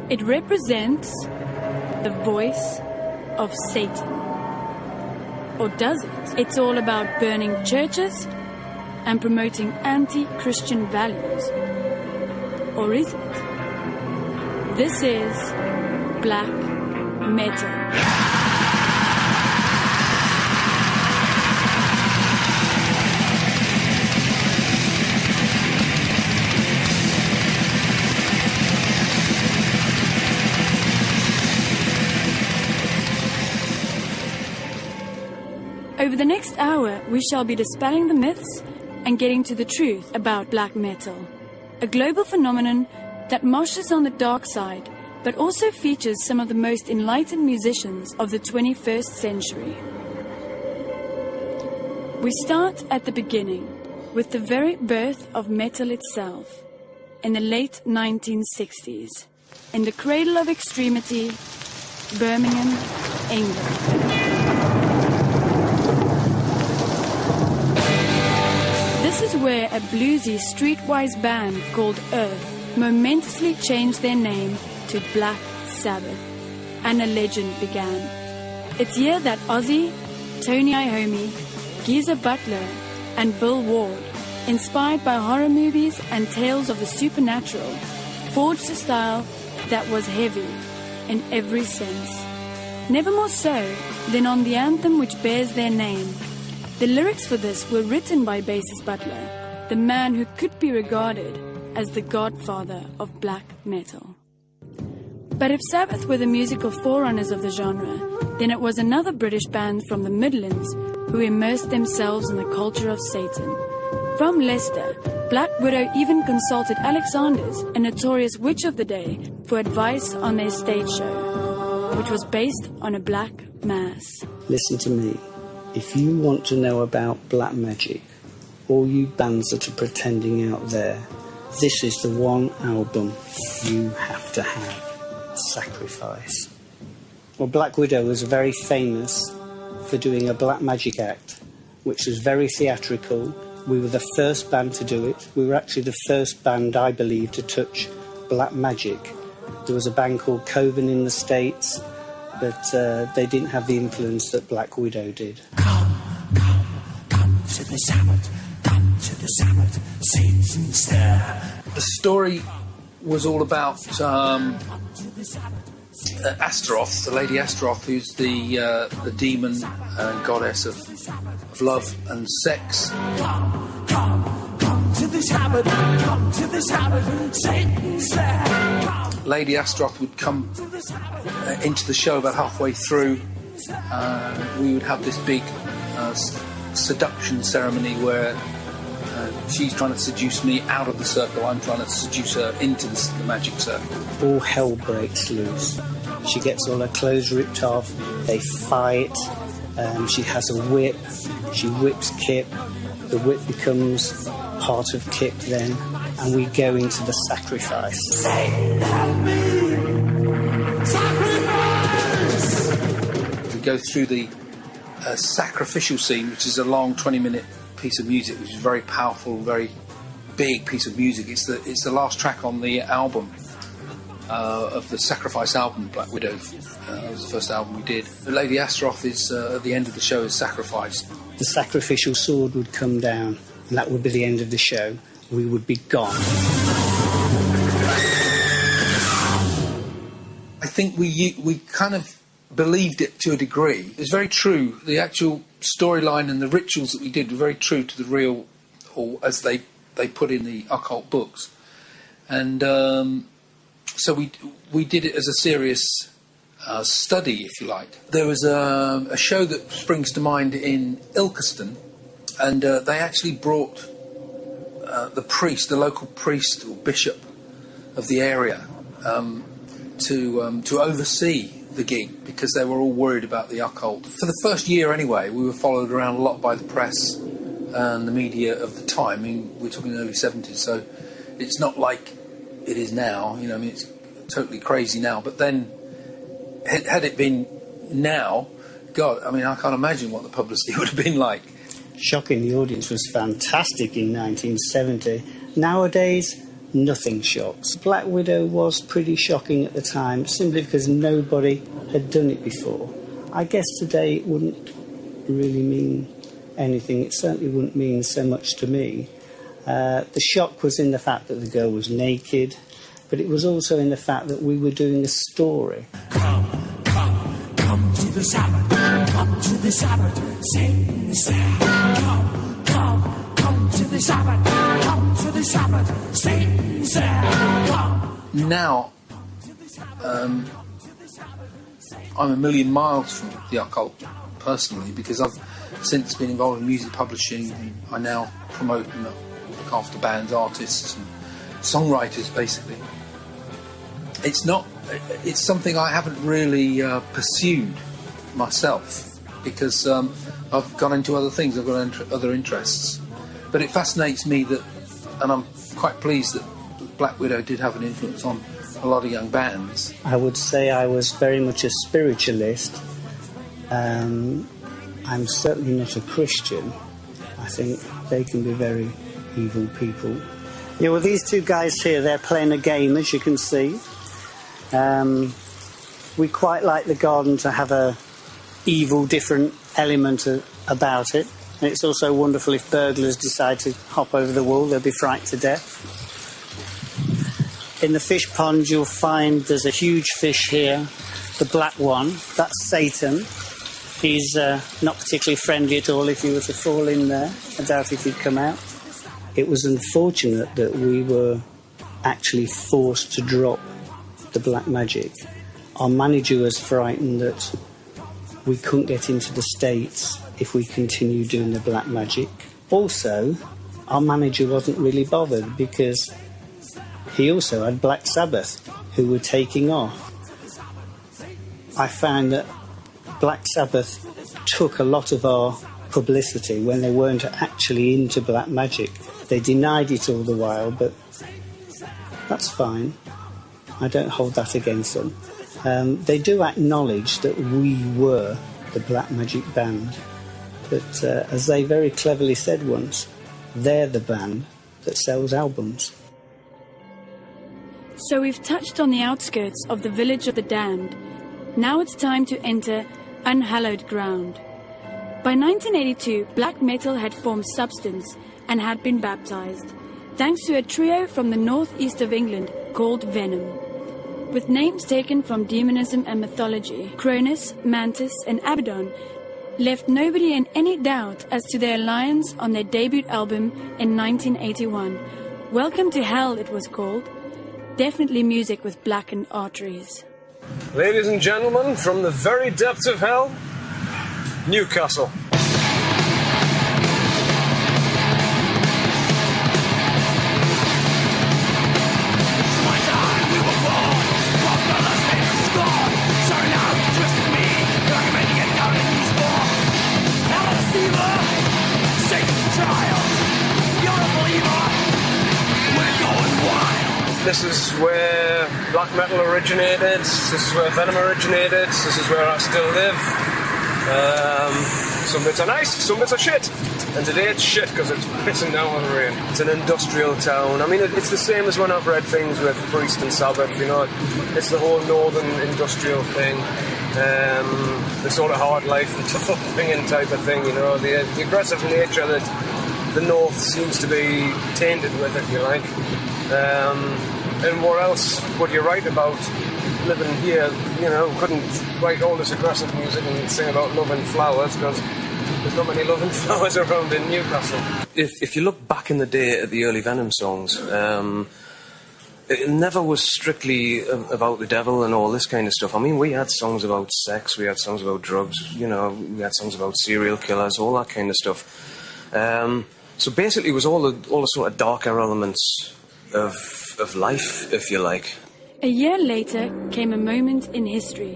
It represents the voice of Satan. Or does it? It's all about burning churches and promoting anti-Christian values. Or is it? This is black metal. Over the next hour, we shall be dispelling the myths and getting to the truth about black metal, a global phenomenon that moshes on the dark side, but also features some of the most enlightened musicians of the 21st century. We start at the beginning, with the very birth of metal itself, in the late 1960s, in the cradle of extremity, Birmingham, England. This is where a bluesy, streetwise band called Earth momentously changed their name to Black Sabbath, and a legend began. It's here that Ozzy, Tony Iommi, Geezer Butler, and Bill Ward, inspired by horror movies and tales of the supernatural, forged a style that was heavy in every sense. Never more so than on the anthem which bears their name. The lyrics for this were written by bassist Butler, the man who could be regarded as the godfather of black metal. But if Sabbath were the musical forerunners of the genre, then it was another British band from the Midlands who immersed themselves in the culture of Satan. From Leicester, Black Widow even consulted Alex Sanders, a notorious witch of the day, for advice on their stage show, which was based on a black mass. Listen to me. If you want to know about black magic, all you bands that are pretending out there, this is the one album you have to have. Sacrifice. Well, Black Widow was very famous for doing a black magic act, which was very theatrical. We were the first band to do it. We were actually the first band, I believe, to touch black magic. There was a band called Coven in the States, but they didn't have the influence that Black Widow did. Come to the Sabbath, come to the Sabbath, Satan's there. The story was all about Astaroth, the Lady Astaroth, who's the demon and goddess of love and sex. Come to the Sabbath, come to the Sabbath, Satan's there. Lady Astaroth would come into the show about halfway through. We would have this big seduction ceremony where she's trying to seduce me out of the circle, I'm trying to seduce her into the magic circle. All hell breaks loose. She gets all her clothes ripped off, they fight, she has a whip, she whips Kip, the whip becomes part of Kip then, and we go into the sacrifice. Satan, help me! Sacrifice! We go through the sacrificial scene, which is a long 20-minute piece of music, which is very powerful, very big piece of music. It's the last track on the album, of the Sacrifice album, Black Widow. It was the first album we did. The Lady Astaroth is, at the end of the show, is sacrificed. The sacrificial sword would come down, and that would be the end of the show. We would be gone. I think we kind of believed it to a degree. It's very true. The actual storyline and the rituals that we did were very true to the real, or as they put in the occult books. And so we did it as a serious study, if you like. There was a show that springs to mind in Ilkeston, and they actually brought the local priest or bishop of the area, to oversee the gig, because they were all worried about the occult. For the first year anyway, we were followed around a lot by the press and the media of the time. I mean, we're talking early 70s, so it's not like it is now, you know, I mean, it's totally crazy now. But then, had it been now, God, I mean, I can't imagine what the publicity would have been like. Shocking, the audience was fantastic in 1970. Nowadays, nothing shocks. Black Widow was pretty shocking at the time, simply because nobody had done it before. I guess today it wouldn't really mean anything. It certainly wouldn't mean so much to me. The shock was in the fact that the girl was naked, but it was also in the fact that we were doing a story. Come to the Sabbath, come to the Sabbath, sing, sing. Come to the Sabbath, come to the Sabbath, sing, sing. Now, I'm a million miles from the occult personally, because I've since been involved in music publishing. I now promote and look after bands, artists and songwriters basically. It's something I haven't really pursued myself, because I've gone into other things, I've got other interests. But it fascinates me that, and I'm quite pleased that Black Widow did have an influence on a lot of young bands. I would say I was very much a spiritualist. I'm certainly not a Christian. I think they can be very evil people. Yeah, well, these two guys here, they're playing a game, as you can see. We quite like the garden to have a evil, different element about it. And it's also wonderful if burglars decide to hop over the wall, they'll be frightened to death. In the fish pond, you'll find there's a huge fish here, the black one. That's Satan. He's not particularly friendly at all if you were to fall in there. I doubt if he'd come out. It was unfortunate that we were actually forced to drop the black magic. Our manager was frightened that we couldn't get into the States if we continued doing the black magic. Also, our manager wasn't really bothered because he also had Black Sabbath, who were taking off. I found that Black Sabbath took a lot of our publicity when they weren't actually into black magic. They denied it all the while, but that's fine. I don't hold that against them. They do acknowledge that we were the black magic band, but as they very cleverly said once, they're the band that sells albums. So we've touched on the outskirts of the village of the damned. Now it's time to enter unhallowed ground. By 1982, black metal had formed substance and had been baptized, thanks to a trio from the northeast of England called Venom. With names taken from demonism and mythology, Cronus, Mantis and Abaddon left nobody in any doubt as to their alliance on their debut album in 1981. Welcome to Hell, it was called. Definitely music with blackened arteries. Ladies and gentlemen, from the very depths of hell, Newcastle. This is where black metal originated, this is where Venom originated, this is where I still live. Some bits are nice, some bits are shit. And today it's shit because it's pissing down with rain. It's an industrial town. I mean, it's the same as when I've read things with Priest and Sabbath, you know. It's the whole northern industrial thing. The sort of hard life, the tough upbringing type of thing, you know. The aggressive nature that the north seems to be tainted with, if you like. And what else would you write about living here? You know, couldn't write all this aggressive music and sing about love and flowers because there's not many love and flowers around in Newcastle. If you look back in the day at the early Venom songs, it never was strictly about the devil and all this kind of stuff. I mean, we had songs about sex, we had songs about drugs, you know, we had songs about serial killers, all that kind of stuff. So basically it was all the sort of darker elements of life, if you like. A year later came a moment in history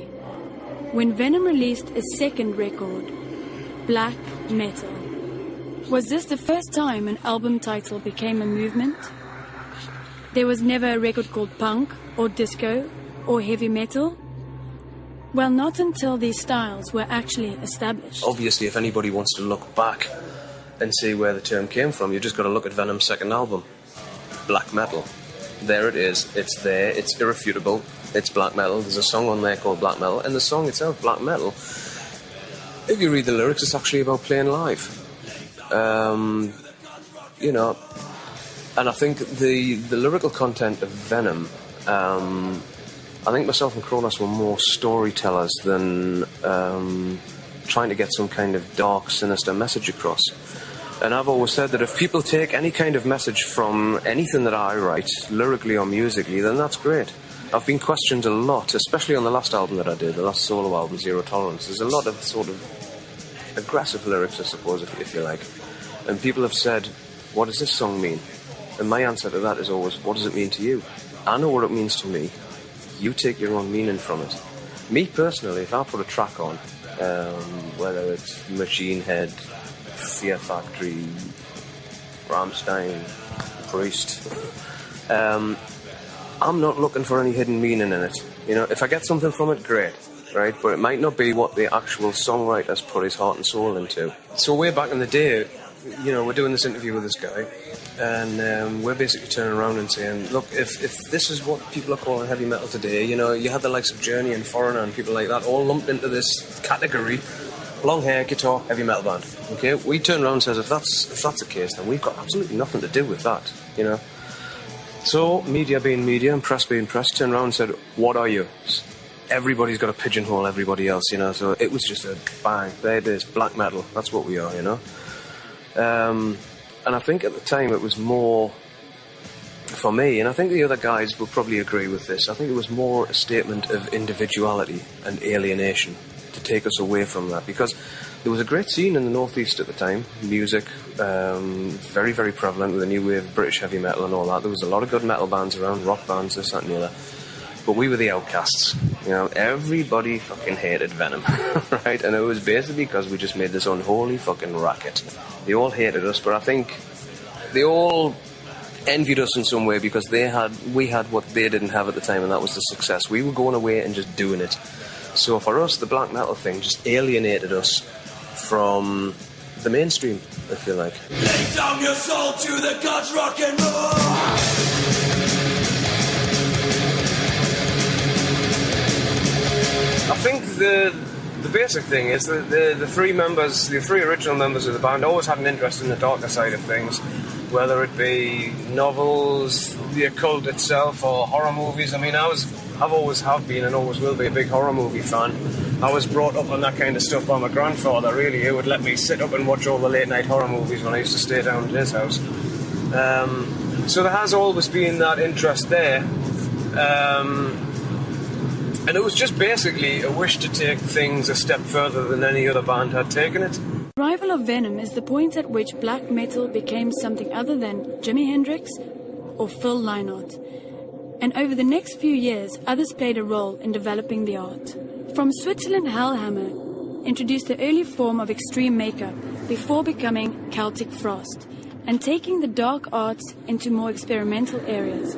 when Venom released a second record, Black Metal. Was this the first time an album title became a movement? There was never a record called punk or disco or heavy metal? Well, not until these styles were actually established. Obviously, if anybody wants to look back and see where the term came from, you just got to look at Venom's second album, Black Metal. there it is. It's there. It's irrefutable. It's black metal. There's a song on there called Black Metal, and the song itself, Black Metal, if you read the lyrics, it's actually about playing live. You know, and I think the lyrical content of Venom, I think myself and Kronos were more storytellers than trying to get some kind of dark, sinister message across. And I've always said that if people take any kind of message from anything that I write, lyrically or musically, then that's great. I've been questioned a lot, especially on the last album that I did, the last solo album, Zero Tolerance. There's a lot of sort of aggressive lyrics, I suppose, if you like. And people have said, what does this song mean? And my answer to that is always, what does it mean to you? I know what it means to me. You take your own meaning from it. Me personally, if I put a track on, whether it's Machine Head, Fear Factory, Rammstein, Priest, I'm not looking for any hidden meaning in it. You know, if I get something from it, great, right? But it might not be what the actual songwriter's put his heart and soul into. So way back in the day, you know, we're doing this interview with this guy, and we're basically turning around and saying, look, if this is what people are calling heavy metal today, you know, you had the likes of Journey and Foreigner and people like that all lumped into this category, long hair, guitar, heavy metal band. Okay, we turn around and says, if that's the case, then we've got absolutely nothing to do with that, you know. So media being media and press being press turned around and said, what are you? Everybody's got to pigeonhole everybody else, you know. So it was just a bang, there it is, black metal. That's what we are, you know. And I think at the time it was more, for me, and I think the other guys will probably agree with this, I think it was more a statement of individuality and alienation to take us away from that, because there was a great scene in the Northeast at the time, music, very, very prevalent with the new wave of British heavy metal and all that. There was a lot of good metal bands around, rock bands, this, that and the other. But we were the outcasts, you know, everybody fucking hated Venom, right? And it was basically because we just made this unholy fucking racket. They all hated us, but I think they all envied us in some way because we had what they didn't have at the time, and that was the success. We were going away and just doing it. So for us, the black metal thing just alienated us from the mainstream, if you like. Lay down your soul to the gods, rock and roll. I think the basic thing is that the three original members of the band always had an interest in the darker side of things, whether it be novels, the occult itself, or horror movies. I mean, I've always have been and always will be a big horror movie fan. I was brought up on that kind of stuff by my grandfather, really, who would let me sit up and watch all the late night horror movies when I used to stay down at his house. So there has always been that interest there. And it was just basically a wish to take things a step further than any other band had taken it. The arrival of Venom is the point at which black metal became something other than Jimi Hendrix or Phil Lynott. And over the next few years, others played a role in developing the art. From Switzerland, Hellhammer introduced the early form of extreme makeup before becoming Celtic Frost and taking the dark arts into more experimental areas.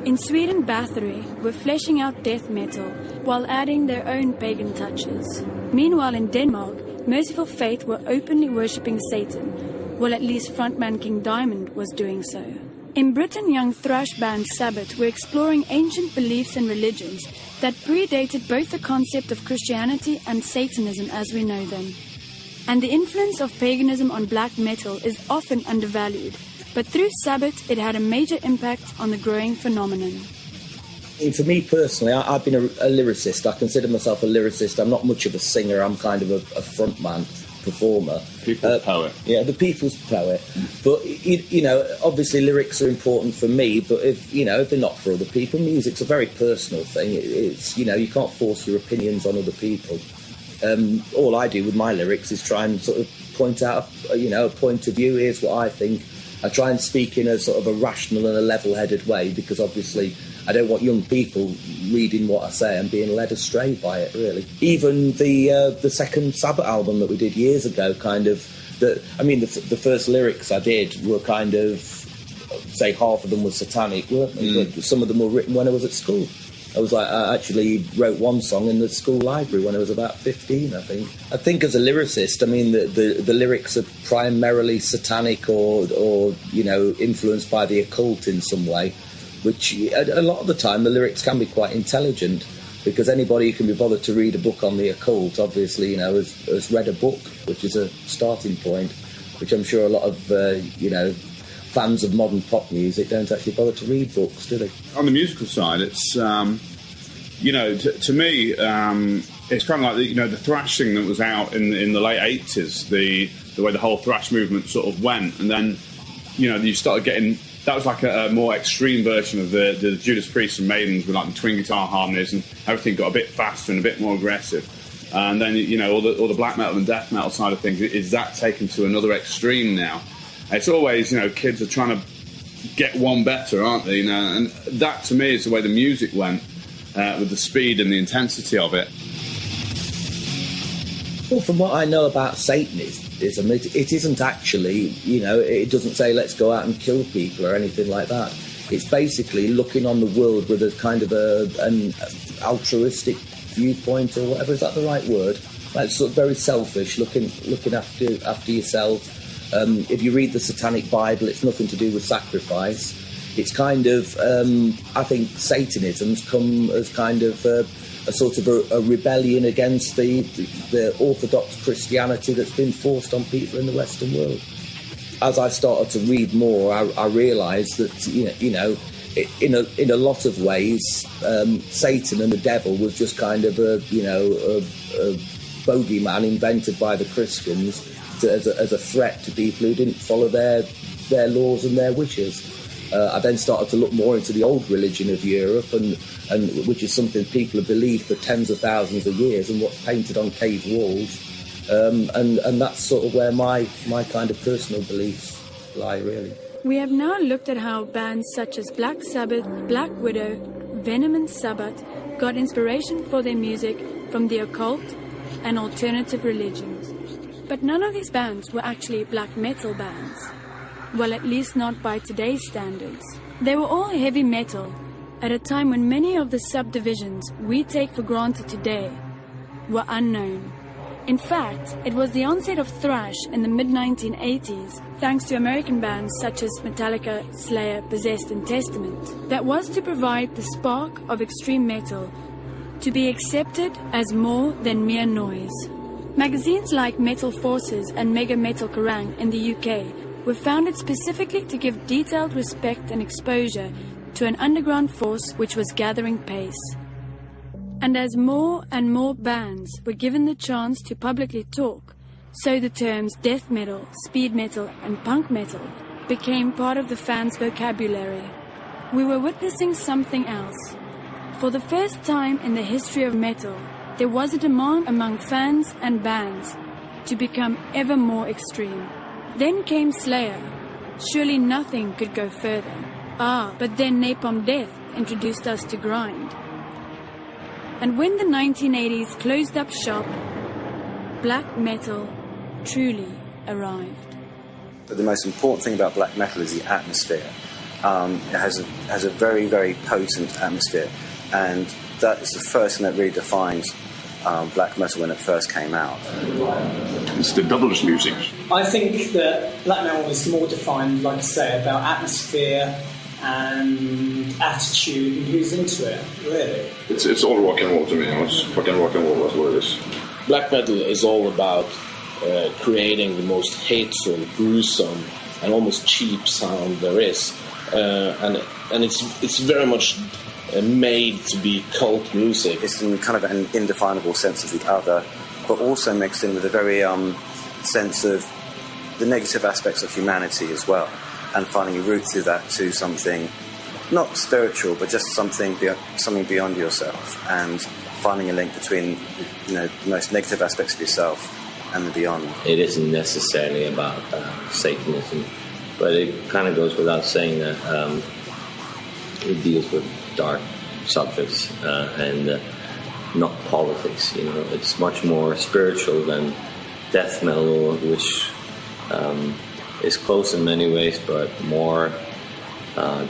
In Sweden, Bathory were fleshing out death metal while adding their own pagan touches. Meanwhile, in Denmark, Merciful Fate were openly worshipping Satan, while at least frontman King Diamond was doing so. In Britain, young thrash band Sabbath were exploring ancient beliefs and religions that predated both the concept of Christianity and Satanism as we know them. And the influence of paganism on black metal is often undervalued, but through Sabbath it had a major impact on the growing phenomenon. For me personally, I've been a lyricist. I consider myself a lyricist. I'm not much of a singer. I'm kind of a frontman, performer. People's poet. Yeah, the people's poet. But, you know, obviously lyrics are important for me, but if they're not for other people, music's a very personal thing. It's, you know, you can't force your opinions on other people. All I do with my lyrics is try and sort of point out, a point of view. Here's what I think. I try and speak in a sort of a rational and a level-headed way, because obviously I don't want young people reading what I say and being led astray by it, really. Even the second Sabbath album that we did years ago, the first lyrics I did were kind of, say, half of them were satanic, weren't they? But some of them were written when I was at school. I actually wrote one song in the school library when I was about 15, I think. I think as a lyricist, I mean, the lyrics are primarily satanic or influenced by the occult in some way. which a lot of the time the lyrics can be quite intelligent, because anybody who can be bothered to read a book on the occult, obviously, you know, has read a book, which is a starting point, which I'm sure a lot of, you know, fans of modern pop music don't actually bother to read books, do they? On the musical side, it's, you know, to me, it's kind of like, you know, the thrash thing that was out in the late 80s, the way the whole thrash movement sort of went, and then, you know, you started getting... That was like a more extreme version of the Judas Priest and Maidens with like the twin guitar harmonies, and everything got a bit faster and a bit more aggressive. And then, you know, all the black metal and death metal side of things, is that taken to another extreme now? It's always, you know, kids are trying to get one better, aren't they? You know, and that to me is the way the music went, with the speed and the intensity of it. Well, from what I know about Satanism, it isn't actually, you know, it doesn't say let's go out and kill people or anything like that. It's basically looking on the world with a kind of an altruistic viewpoint, or whatever. Is that the right word? Like, sort of very selfish, looking after yourself. If you read the Satanic Bible, it's nothing to do with sacrifice. It's kind of, I think Satanism's come as kind of a sort of a rebellion against the orthodox Christianity that's been forced on people in the Western world. As I started to read more, I realised that, you know, in a lot of ways, Satan and the devil was just kind of a bogeyman invented by the Christians as a threat to people who didn't follow their laws and their wishes. I then started to look more into the old religion of Europe, and which is something people have believed for tens of thousands of years, and what's painted on cave walls, and that's sort of where my kind of personal beliefs lie, really. We have now looked at how bands such as Black Sabbath, Black Widow, Venom and Sabbath got inspiration for their music from the occult and alternative religions. But none of these bands were actually black metal bands. Well, at least not by today's standards. They were all heavy metal at a time when many of the subdivisions we take for granted today were unknown. In fact, it was the onset of thrash in the mid-1980s, thanks to American bands such as Metallica, Slayer, Possessed and Testament, that was to provide the spark of extreme metal to be accepted as more than mere noise. Magazines like Metal Forces and Mega Metal Kerrang in the UK were founded specifically to give detailed respect and exposure to an underground force which was gathering pace. And as more and more bands were given the chance to publicly talk, so the terms death metal, speed metal and punk metal became part of the fans' vocabulary. We were witnessing something else. For the first time in the history of metal, there was a demand among fans and bands to become ever more extreme. Then came Slayer. Surely nothing could go further. But then Napalm Death introduced us to grind. And when the 1980s closed up shop, black metal truly arrived. But the most important thing about black metal is the atmosphere. It has a very, very potent atmosphere, and that is the first thing that really defines black metal when it first came out. It's the devil's music. I think that black metal is more defined, like I say, about atmosphere and attitude and who's into it, really. It's all rock and roll to me. It's fucking rock and roll, that's what it is. Black metal is all about creating the most hateful, gruesome and almost cheap sound there is. And it's very much made to be cult music. It's in kind of an indefinable sense of the other, but also mixed in with a very sense of the negative aspects of humanity as well, and finding a route through that to something not spiritual, but just something beyond yourself, and finding a link between, you know, the most negative aspects of yourself and the beyond. It isn't necessarily about Satanism, but it kind of goes without saying that it deals with dark subjects and not politics. You know, it's much more spiritual than death metal, which is close in many ways, but more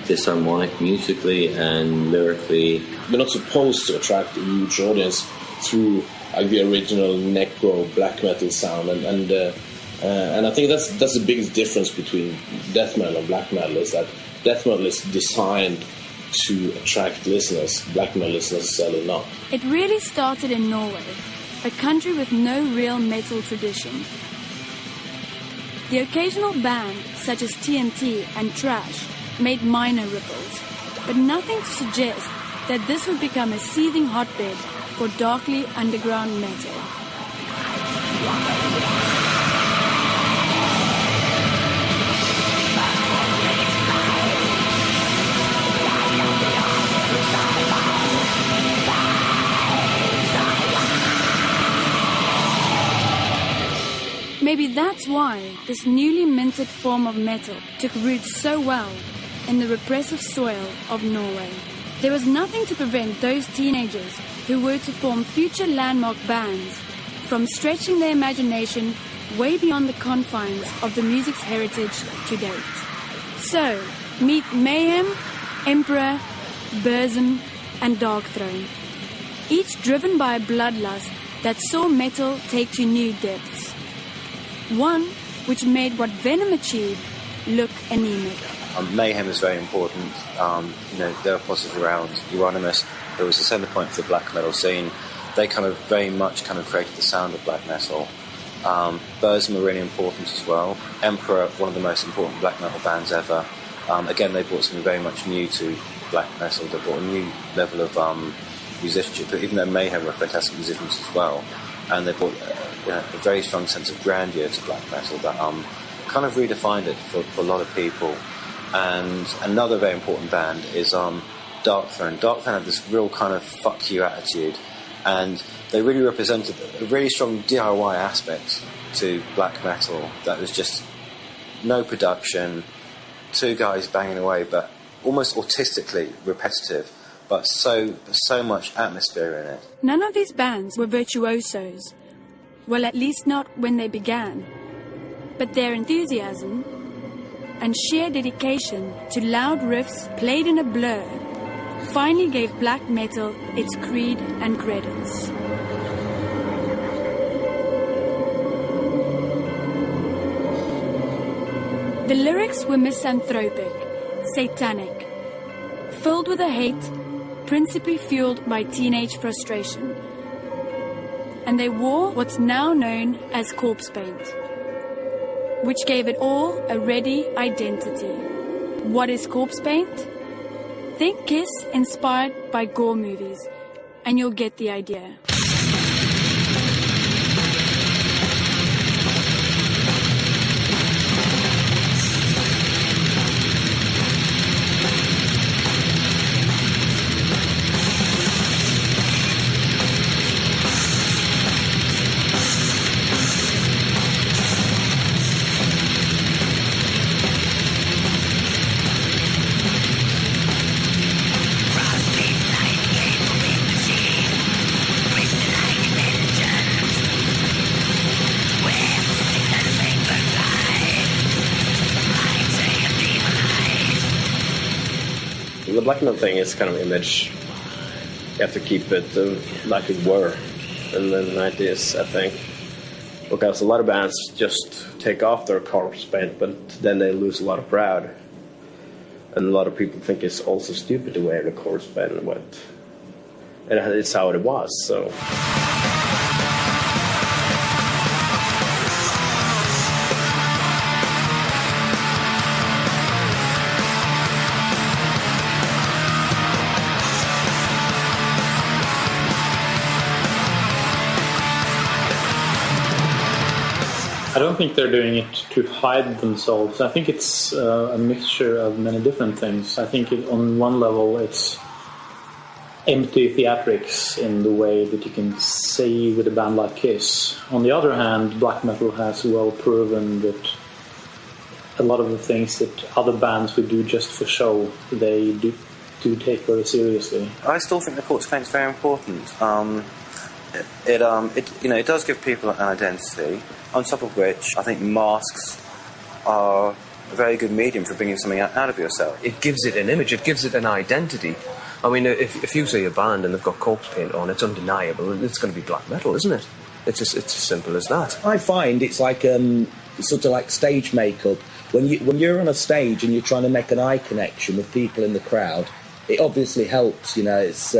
disharmonic musically and lyrically. We're not supposed to attract a huge audience through like the original necro black metal sound, and I think that's the biggest difference between death metal and black metal, is that death metal is designed to attract listeners, black metal listeners necessarily not. It really started in Norway, a country with no real metal tradition. The occasional band, such as TNT and Trash, made minor ripples, but nothing to suggest that this would become a seething hotbed for darkly underground metal. Maybe that's why this newly minted form of metal took root so well in the repressive soil of Norway. There was nothing to prevent those teenagers who were to form future landmark bands from stretching their imagination way beyond the confines of the music's heritage to date. So, meet Mayhem, Emperor, Burzum, and Darkthrone, each driven by a bloodlust that saw metal take to new depths. One which made what Venom achieved look anemic. Mayhem is very important. Their apostles around Euronymous, who was the centre point for the black metal scene. They very much created the sound of black metal. Burzum are really important as well. Emperor, one of the most important black metal bands ever. Again, they brought something very much new to black metal. They brought a new level of musicianship. But even though Mayhem were fantastic musicians as well, and they brought a very strong sense of grandeur to black metal that redefined it for a lot of people. And another very important band is Darkthrone. Darkthrone had this real fuck you attitude, and they really represented a really strong DIY aspect to black metal that was just no production, two guys banging away, but almost autistically repetitive, but so much atmosphere in it. None of these bands were virtuosos. Well, at least not when they began. But their enthusiasm and sheer dedication to loud riffs played in a blur finally gave black metal its creed and credence. The lyrics were misanthropic, satanic, filled with a hate principally fueled by teenage frustration. And they wore what's now known as corpse paint, which gave it all a ready identity. What is corpse paint? Think Kiss inspired by gore movies, and you'll get the idea. The black metal thing is kind of image. You have to keep it like it were in the 90s, I think. Because a lot of bands just take off their corpse paint, but then they lose a lot of crowd. And a lot of people think it's also stupid to wear the corpse paint, but it's how it was, so... I don't think they're doing it to hide themselves. I think it's a mixture of many different things. I think on one level it's empty theatrics in the way that you can see with a band like Kiss. On the other hand, black metal has well proven that a lot of the things that other bands would do just for show, they do take very seriously. I still think the corpse paint is very important. It does give people an identity. On top of which, I think masks are a very good medium for bringing something out of yourself. It gives it an image, it gives it an identity. I mean, if you see a band and they've got corpse paint on, it's undeniable. It's going to be black metal, isn't it? It's as simple as that. I find it's like sort of like stage makeup. When you're on a stage and you're trying to make an eye connection with people in the crowd, it obviously helps. You know, it's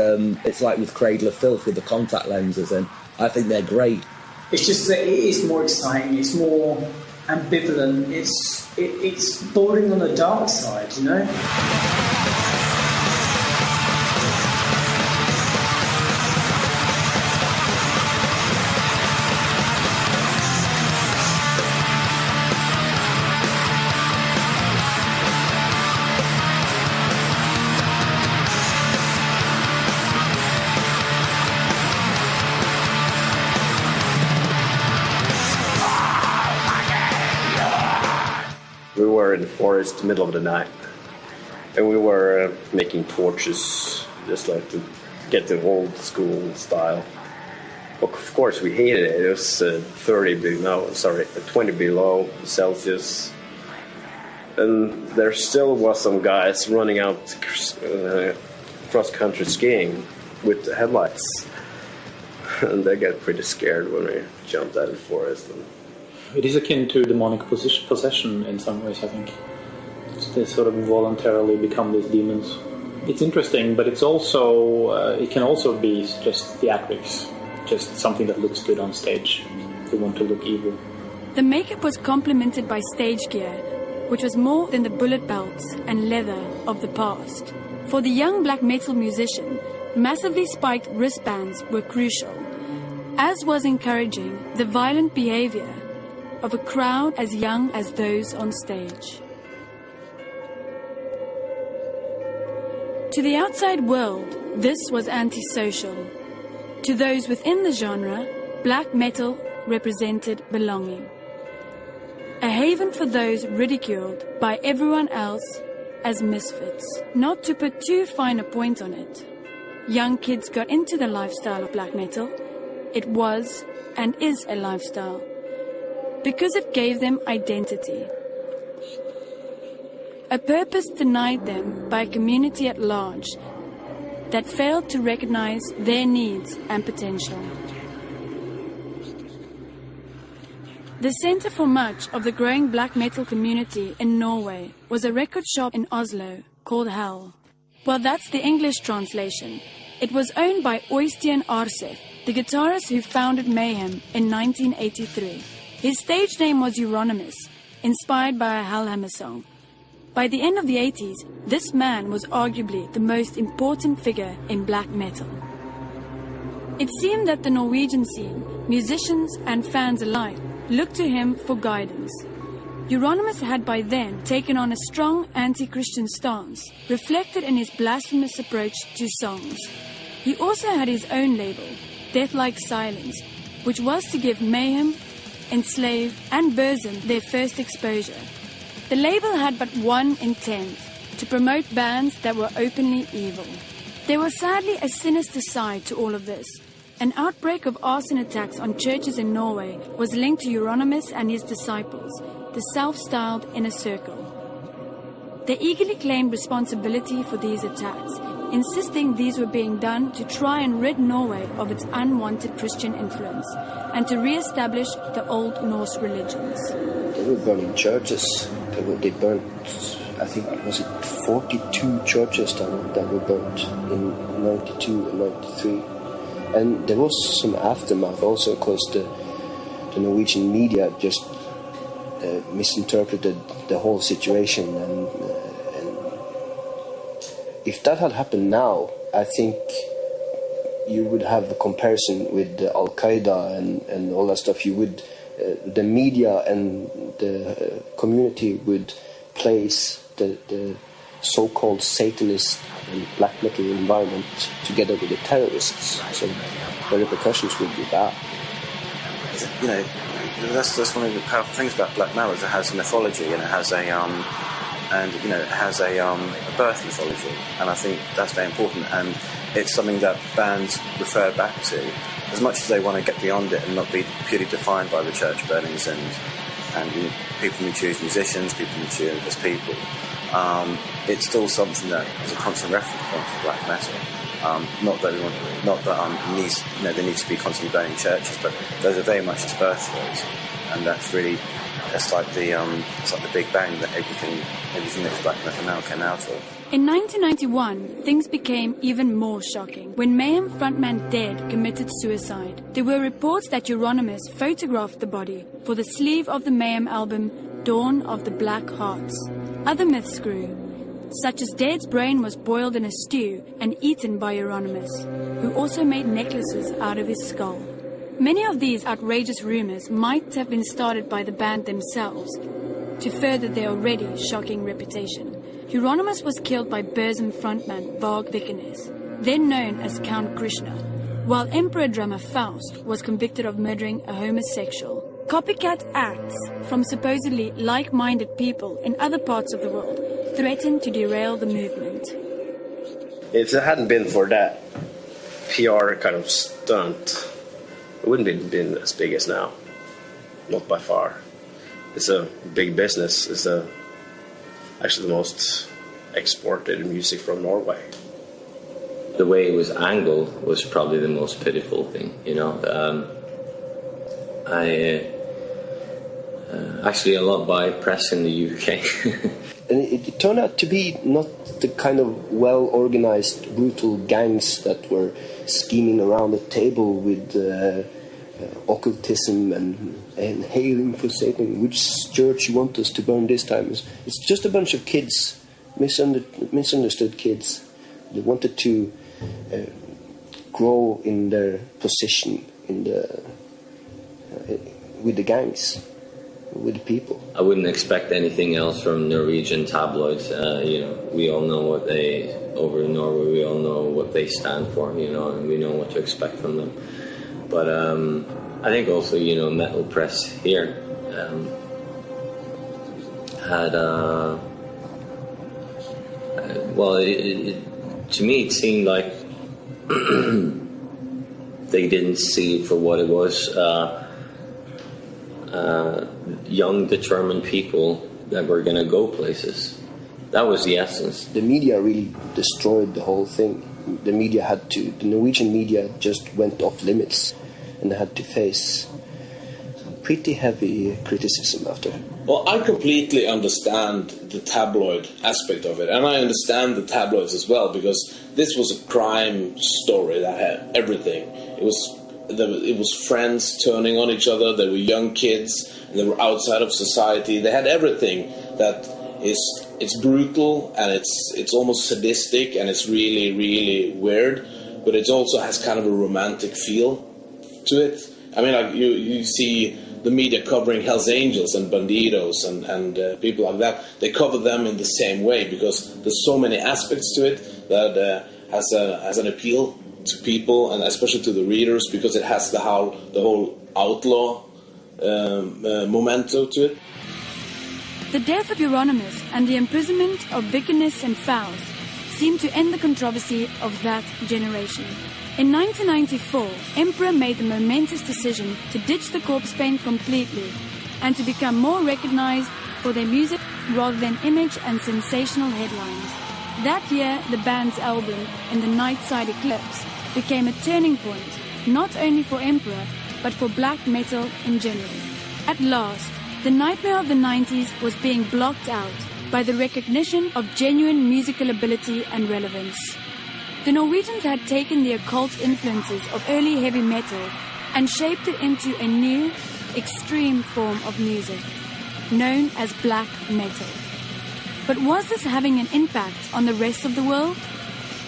like with Cradle of Filth with the contact lenses, and I think they're great. It's just that it is more exciting. It's more ambivalent. It's bordering on the dark side, you know. We were in the forest, middle of the night, and we were making torches, just like to get the old school style. Of course, we hated it. It was 20 below Celsius, and there still was some guys running out cross-country skiing with the headlights, and they got pretty scared when we jumped out of the forest. It is akin to demonic possession in some ways, I think. They sort of voluntarily become these demons. It's interesting, but it's also it can also be just theatrics, just something that looks good on stage. They want to look evil. The makeup was complemented by stage gear, which was more than the bullet belts and leather of the past. For the young black metal musician, massively spiked wristbands were crucial, as was encouraging the violent behavior of a crowd as young as those on stage. To the outside world, this was antisocial. To those within the genre, black metal represented belonging. A haven for those ridiculed by everyone else as misfits. Not to put too fine a point on it, young kids got into the lifestyle of black metal. It was and is a lifestyle, because it gave them identity. A purpose denied them by a community at large that failed to recognize their needs and potential. The center for much of the growing black metal community in Norway was a record shop in Oslo called Hell. Well, that's the English translation. It was owned by Øystein Aarseth, the guitarist who founded Mayhem in 1983. His stage name was Euronymous, inspired by a Hellhammer song. By the end of the 80s, this man was arguably the most important figure in black metal. It seemed that the Norwegian scene, musicians and fans alike, looked to him for guidance. Euronymous had by then taken on a strong anti-Christian stance, reflected in his blasphemous approach to songs. He also had his own label, Death Like Silence, which was to give Mayhem, Enslaved and Burzum their first exposure. The label had but one intent: to promote bands that were openly evil. There was sadly a sinister side to all of this. An outbreak of arson attacks on churches in Norway was linked to Euronymous and his disciples, the self-styled Inner Circle. They eagerly claimed responsibility for these attacks, insisting these were being done to try and rid Norway of its unwanted Christian influence and to re-establish the Old Norse religions. They were burning churches. They burnt, I think, was it 42 churches that were burnt in 92 and 93. And there was some aftermath also, because the Norwegian media just misinterpreted the whole situation, and if that had happened now, I think you would have a comparison with Al Qaeda and all that stuff. You would, the media and the community would place the so-called Satanist and black metal environment together with the terrorists. So the repercussions would be bad. You know, that's one of the powerful things about black metal. It has a mythology, and it has a birth mythology, and I think that's very important. And it's something that bands refer back to, as much as they want to get beyond it and not be purely defined by the church burnings and you know, people who choose musicians, people who choose as people. It's still something that is a constant reference point for black metal. Not that there needs to be constantly burning churches, but those are very much its birth throes, and that's really it's like the Big Bang, that everything that is black metal now came out of. In 1991, things became even more shocking when Mayhem frontman Dead committed suicide. There were reports that Euronymous photographed the body for the sleeve of the Mayhem album Dawn of the Black Hearts. Other myths grew, such as Dead's brain was boiled in a stew and eaten by Euronymous, who also made necklaces out of his skull. Many of these outrageous rumors might have been started by the band themselves to further their already shocking reputation. Euronymous was killed by Burzum frontman Varg Vikernes, then known as Count Krishna, while Emperor drummer Faust was convicted of murdering a homosexual. Copycat acts from supposedly like-minded people in other parts of the world threatened to derail the movement. If it hadn't been for that PR kind of stunt, it wouldn't have been as big as now. Not by far. It's a big business. It's actually the most exported music from Norway. The way it was angled was probably the most pitiful thing, you know. Actually a lot by press in the UK. And it turned out to be not the kind of well-organized, brutal gangs that were scheming around the table with occultism and hailing for Satan. Which church you want us to burn this time? It's just a bunch of kids, misunderstood kids. They wanted to grow in their position in with the gangs, with the people. I wouldn't expect anything else from Norwegian tabloids. You know, we all know what they, over in Norway, we all know what they stand for, you know, and we know what to expect from them. But I think also, you know, metal press here had, well, to me it seemed like they didn't see it for what it was. Young, determined people that were going to go places. That was the essence. The media really destroyed the whole thing. The media had to, the Norwegian media just went off limits, and they had to face pretty heavy criticism after. Well, I completely understand the tabloid aspect of it, and I understand the tabloids as well, because this was a crime story that had everything. It was friends turning on each other. They were young kids. They were outside of society. They had everything that it's brutal, and it's almost sadistic, and it's really, really weird. But it also has kind of a romantic feel to it. I mean, like you see the media covering Hells Angels and Bandidos and people like that. They cover them in the same way because there's so many aspects to it that has an appeal to people, and especially to the readers, because it has the whole outlaw memento to it. The death of Euronymous and the imprisonment of Vikernes and Faust seemed to end the controversy of that generation. In 1994, Emperor made the momentous decision to ditch the corpse paint completely and to become more recognized for their music rather than image and sensational headlines. That year, the band's album, In the Nightside Eclipse, became a turning point, not only for Emperor, but for black metal in general. At last, the nightmare of the 90s was being blocked out by the recognition of genuine musical ability and relevance. The Norwegians had taken the occult influences of early heavy metal and shaped it into a new, extreme form of music, known as black metal. But was this having an impact on the rest of the world?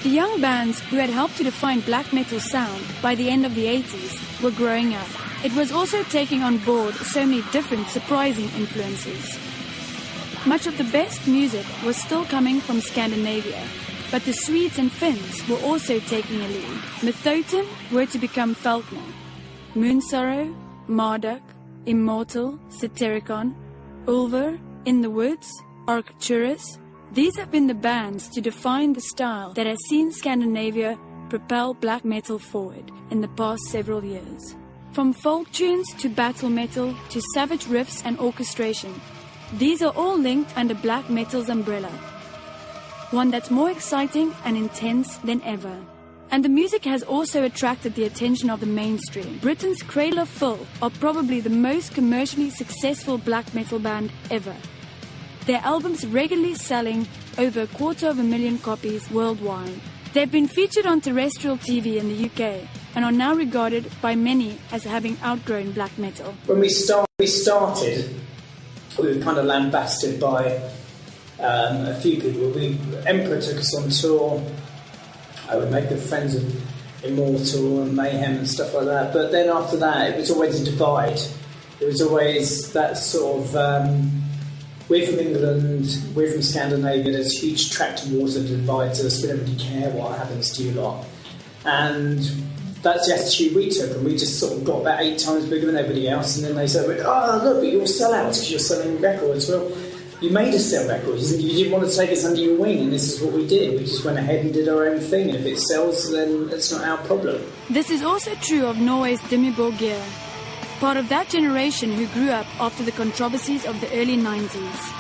The young bands who had helped to define black metal sound by the end of the 80s were growing up. It was also taking on board so many different surprising influences. Much of the best music was still coming from Scandinavia, but the Swedes and Finns were also taking a lead. Methoten were to become Falkner. Moonsorrow, Marduk, Immortal, Satyricon, Ulver, In the Woods, Arcturus. These have been the bands to define the style that has seen Scandinavia propel black metal forward in the past several years. From folk tunes to battle metal to savage riffs and orchestration, these are all linked under black metal's umbrella. One that's more exciting and intense than ever. And the music has also attracted the attention of the mainstream. Britain's Cradle of Filth are probably the most commercially successful black metal band ever. Their albums regularly selling over 250,000 copies worldwide. They've been featured on terrestrial TV in the UK and are now regarded by many as having outgrown black metal. When we started, we were kind of lambasted by a few people. Emperor took us on tour. We made good friends of Immortal and Mayhem and stuff like that. But then after that, it was always a divide. It was always that sort of... we're from England, we're from Scandinavia, there's a huge tract of water that divides us, we don't really care what happens to you lot. And that's the attitude we took, and we just sort of got about 8 times bigger than everybody else, and then they said, oh look, but you're sellouts because you're selling records. Well, you made us sell records, and you didn't want to take us under your wing, and this is what we did. We just went ahead and did our own thing, and if it sells, then it's not our problem. This is also true of Norway's Dimmu Borgir, part of that generation who grew up after the controversies of the early 90s.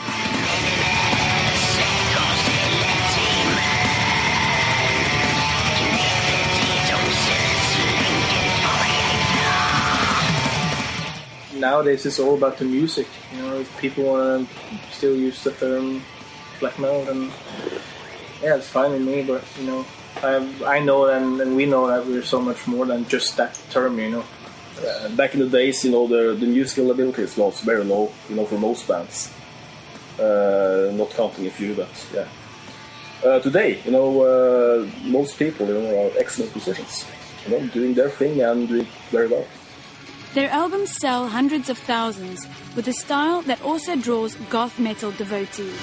Nowadays it's all about the music. You know, if people want to still use the term black metal, then yeah, it's fine with me. But you know, I know and we know that we're so much more than just that term. You know. Back in the days, you know, the musical abilities was very low, you know, for most bands. Not counting a few, but yeah. Today, you know, most people, you know, are excellent musicians, you know, doing their thing and doing very well. Their albums sell hundreds of thousands, with a style that also draws goth metal devotees.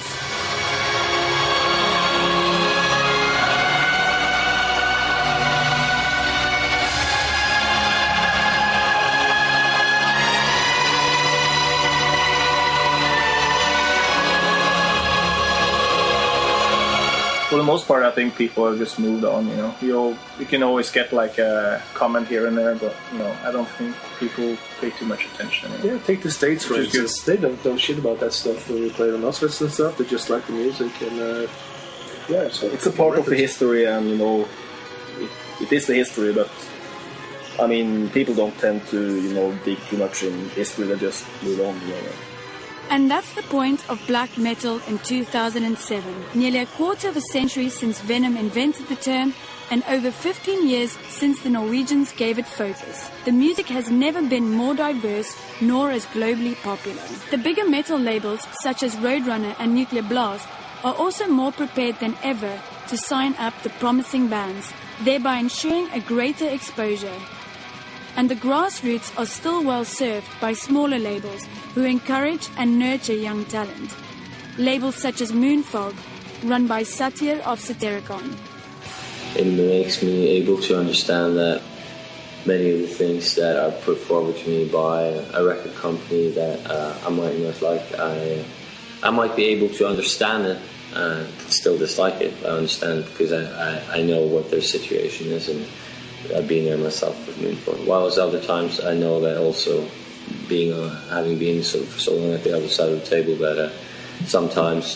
For the most part, I think people have just moved on. You know, you can always get like a comment here and there, but you know, I don't think people pay too much attention anymore. Yeah, take the States for instance. They don't know shit about that stuff when we play on Nosfest and stuff. They just like the music, and yeah, so it's a part of the history, and you know, it is the history. But I mean, people don't tend to, you know, dig too much in history. They just move on. You know. And that's the point of black metal in 2007. Nearly a quarter of a century since Venom invented the term, and over 15 years since the Norwegians gave it focus. The music has never been more diverse, nor as globally popular. The bigger metal labels, such as Roadrunner and Nuclear Blast, are also more prepared than ever to sign up the promising bands, thereby ensuring a greater exposure. And the grassroots are still well served by smaller labels who encourage and nurture young talent. Labels such as Moonfog, run by Satyr of Satyricon. It makes me able to understand that many of the things that are put forward to me by a record company that I might not like, I might be able to understand it and still dislike it. I understand it because I know what their situation is, and I've been there myself with Moonfog. Whilst other times I know that also, having been sort of so long at the other side of the table, that sometimes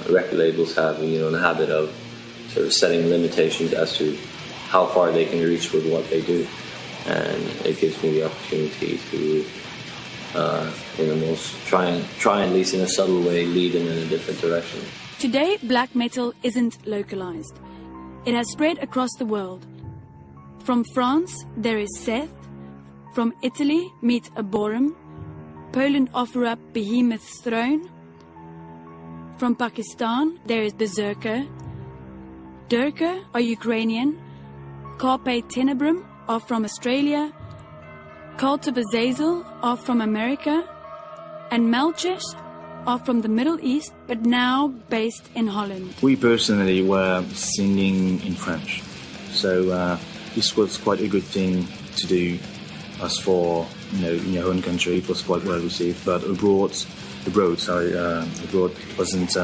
record labels have, you know, a habit of sort of setting limitations as to how far they can reach with what they do, and it gives me the opportunity to, try at least in a subtle way, lead them in a different direction. Today, black metal isn't localized. It has spread across the world. From France, there is Seth. From Italy, meet Aborum. Poland offer up Behemoth's Throne. From Pakistan, there is Berserker. Durka are Ukrainian. Carpe Tenebrum are from Australia. Cult of Azazel are from America. And Melchish are from the Middle East, but now based in Holland. We personally were singing in French, so this was quite a good thing to do. As for, you know, in your own country, it was quite well received, but abroad wasn't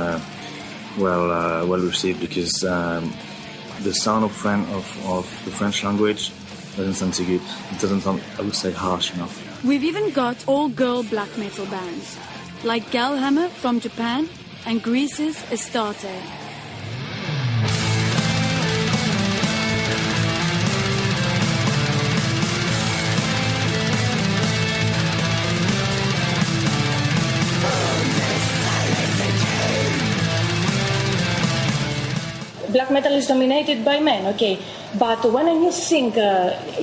well received, because the sound of the French language doesn't sound too good. It doesn't sound, I would say, harsh enough. We've even got all-girl black metal bands, like Galhammer from Japan and Greece's Astarte. black metal is dominated by men, okay. But when a new thing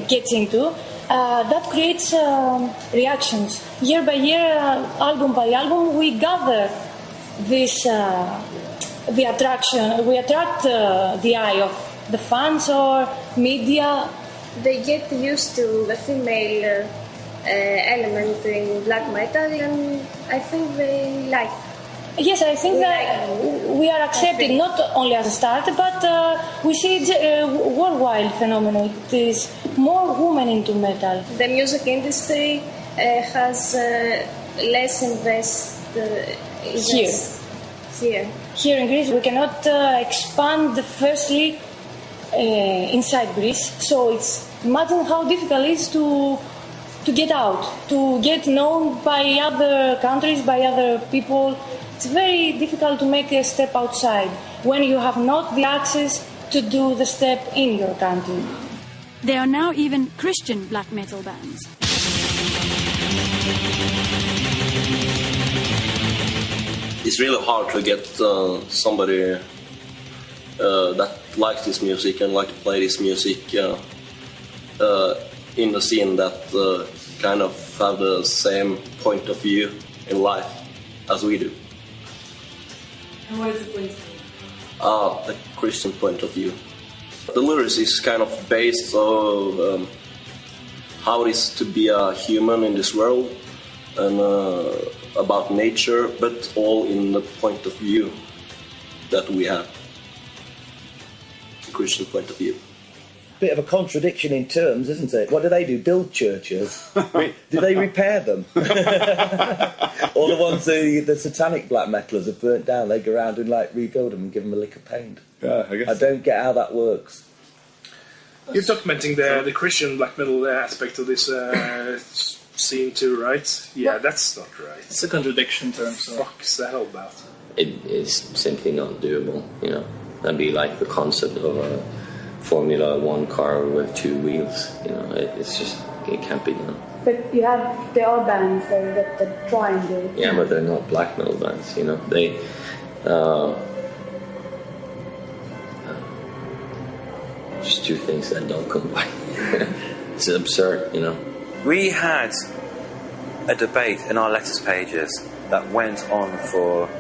gets into, that creates reactions. Year by year, album by album, we gather this, the attraction. We attract the eye of the fans or media. They get used to the female element in black metal, and I think they like. Yes, I think that we are accepted not only as a start, but we see it's a worldwide phenomenon. It is more women into metal. The music industry has less invest here. Here in Greece, we cannot expand firstly inside Greece. So it's imagine how difficult it is to get out, to get known by other countries, by other people. It's very difficult to make a step outside when you have not the access to do the step in your country. There are now even Christian black metal bands. It's really hard to get somebody that likes this music and like to play this music in the scene that kind of have the same point of view in life as we do. And what is the point of view? The Christian point of view. The lyrics is kind of based on how it is to be a human in this world and about nature, but all in the point of view that we have. The Christian point of view. Bit of a contradiction in terms, isn't it? What do? Build churches? Do they repair them? Or the ones the satanic black metalers have burnt down, they go around and like rebuild them and give them a lick of paint? Yeah, I guess. I don't get how that works. You're documenting the Christian black metal aspect of this scene too, right? Yeah, that's not right. It's a contradiction term. So. Fuck's the hell about? It is simply not doable. You know, that'd be like the concept of a Formula One car with two wheels. You know, it's just it can't be done. But you have there are bands that try and do it. Yeah, but they're not black metal bands. You know, they. Just two things that don't combine. It's absurd, you know. We had a debate in our letters pages that went on for,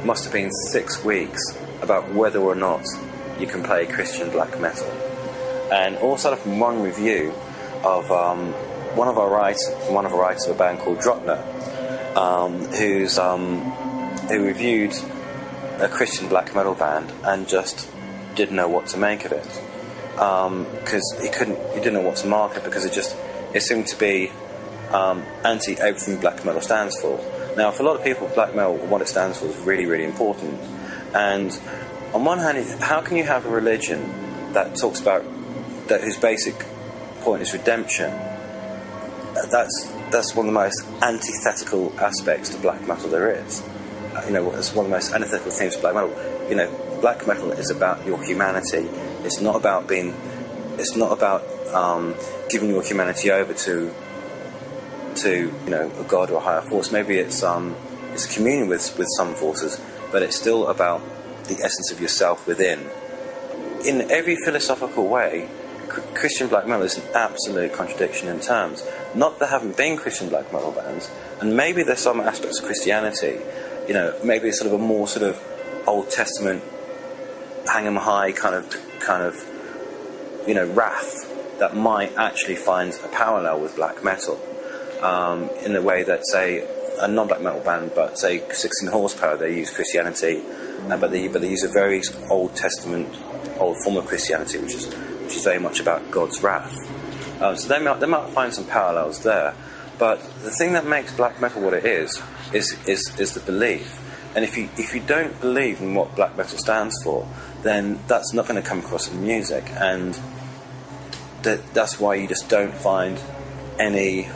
must have been 6 weeks, about whether or not you can play Christian black metal. And all started from one review of one of our writers of a band called Drotner, who reviewed a Christian black metal band and just didn't know what to make of it. Because he didn't know what to market, because it seemed to be anti everything black metal stands for. Now, for a lot of people, black metal, what it stands for is really, really important. And on one hand, how can you have a religion that talks about whose basic point is redemption? That's one of the most antithetical aspects to black metal there is. You know, it's one of the most antithetical themes of black metal. You know, black metal is about your humanity. It's not about giving your humanity over to you know, a god or a higher force. Maybe it's a communion with some forces, but it's still about the essence of yourself within. In every philosophical way, Christian black metal is an absolute contradiction in terms. Not that there haven't been Christian black metal bands, and maybe there's some aspects of Christianity. You know, maybe it's sort of a more sort of Old Testament, hang 'em high kind of you know, wrath that might actually find a parallel with black metal, in the way that, say, a non-black metal band, but say 16 Horsepower, they use Christianity, but they use a very Old Testament, old form of Christianity, which is very much about God's wrath. So they might find some parallels there. But the thing that makes black metal what it is the belief. And if you don't believe in what black metal stands for, then that's not going to come across in music, and that's why you just don't find any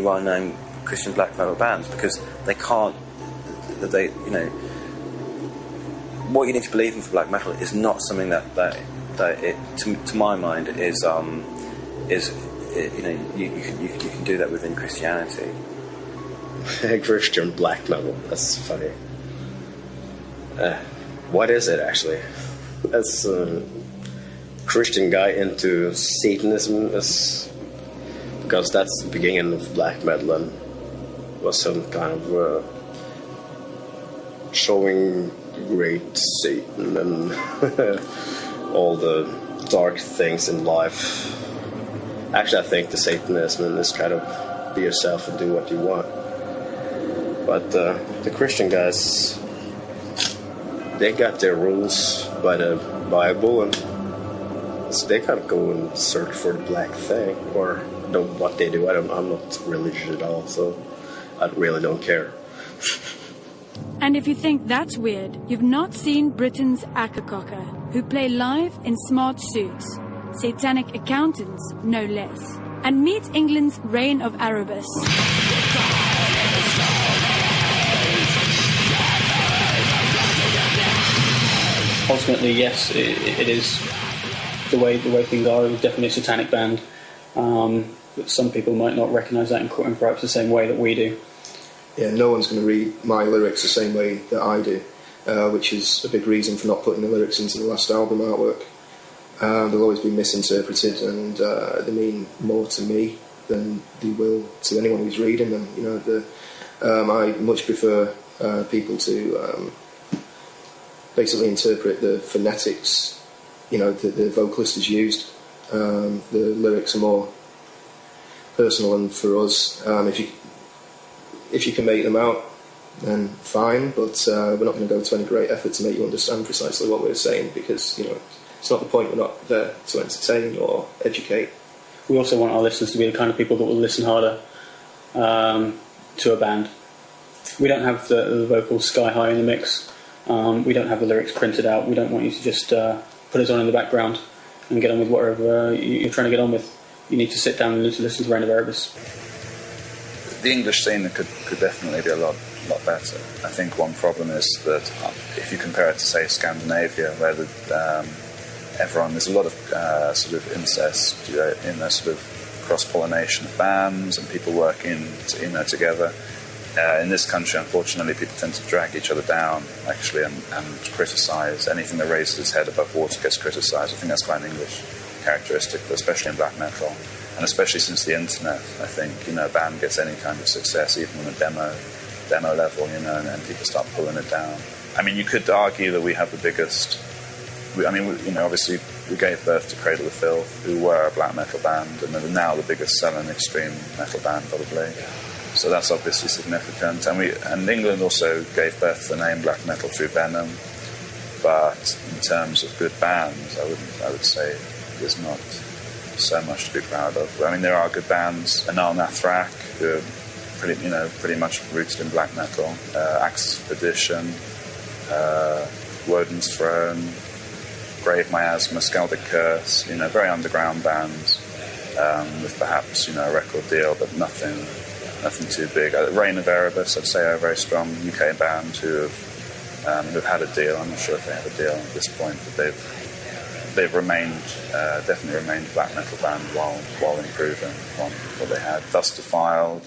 well-known Christian black metal bands, because they can't. You know, what you need to believe in for black metal is not something that to my mind is you know, you can do that within Christianity. Christian black metal. That's funny. What is it actually? as a Christian guy into Satanism, because that's the beginning of black metal and was some kind of showing great Satan and all the dark things in life. Actually, I think the Satanism is kind of be yourself and do what you want. But the Christian guys, they got their rules by the Bible, and so they kind of go and search for the black thing, or know what they do. I'm not religious at all, so I really don't care. And if you think that's weird, you've not seen Britain's Akakoka, who play live in smart suits, satanic accountants no less. And meet England's Reign of Erebus. Ultimately, yes, it is the way things are. It's definitely a satanic band, but some people might not recognise that in perhaps the same way that we do. Yeah, no one's going to read my lyrics the same way that I do, which is a big reason for not putting the lyrics into the last album artwork. They'll always be misinterpreted, and they mean more to me than they will to anyone who's reading them. You know, I much prefer people to basically interpret the phonetics, you know, that the vocalist has used. The lyrics are more personal, and for us, if you can make them out, then fine. But we're not going to go to any great effort to make you understand precisely what we're saying, because you know. It's not the point. We're not there to entertain or educate. We also want our listeners to be the kind of people that will listen harder to a band. We don't have the vocals sky high in the mix. We don't have the lyrics printed out. We don't want you to just put us on in the background and get on with whatever you're trying to get on with. You need to sit down and listen to Reign of Erebus. The English scene could definitely be a lot better. I think one problem is that if you compare it to, say, Scandinavia, where there's a lot of sort of incest, in the sort of cross-pollination of bands and people working together. In this country, unfortunately, people tend to drag each other down, actually, and criticise. Anything that raises its head above water gets criticised. I think that's quite an English characteristic, especially in black metal. And especially since the internet, I think, a band gets any kind of success, even on a demo level, and people start pulling it down. I mean, you could argue that we have the biggest... obviously we gave birth to Cradle of Filth, who were a black metal band, and they're now the biggest selling extreme metal band, probably. So that's obviously significant. And England also gave birth to the name black metal through Venom. But in terms of good bands, I would say there's not so much to be proud of. I mean, there are good bands. Anal Nathrak, who are pretty much rooted in black metal. Expedition, Woden's Throne, Grave Miasma, Skaldic Curse, very underground bands with perhaps, a record deal, but nothing too big. Reign of Erebus, I'd say, are a very strong UK band who've had a deal. I'm not sure if they have a deal at this point, but they've definitely remained a black metal band while improving on what they had. Dust Defiled,